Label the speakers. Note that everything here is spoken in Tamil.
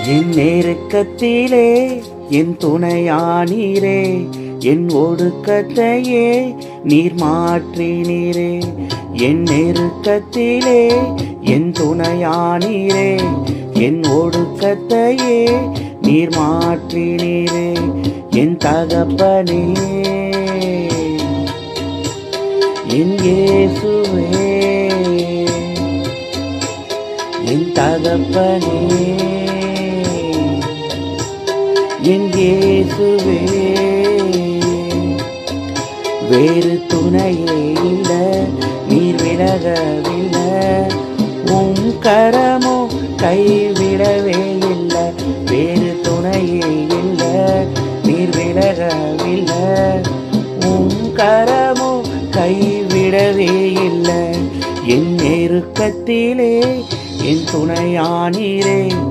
Speaker 1: என் நெருக்கத்திலே என் துணையானீரே, என் ஒடுக்கத்தையே நீர் மாற்றினீரே. என் நெருக்கத்திலே என் துணையானீரே, என் ஒடுக்கத்தையே நீர் மாற்றினீரே. என் தகப்பனே, என் இயேசுவே, என் தகப்பனே, என் இயேசுவே. வேறு துணையே இல்ல, நீர் விலகவில்லை, உம் கரமோ கைவிடவே இல்லை. வேறு துணையே இல்ல, நீர் விலகவில்லை, உம் கரமோ கைவிடவே இல்லை. என் நெருக்கத்திலே என் துணையானீரே.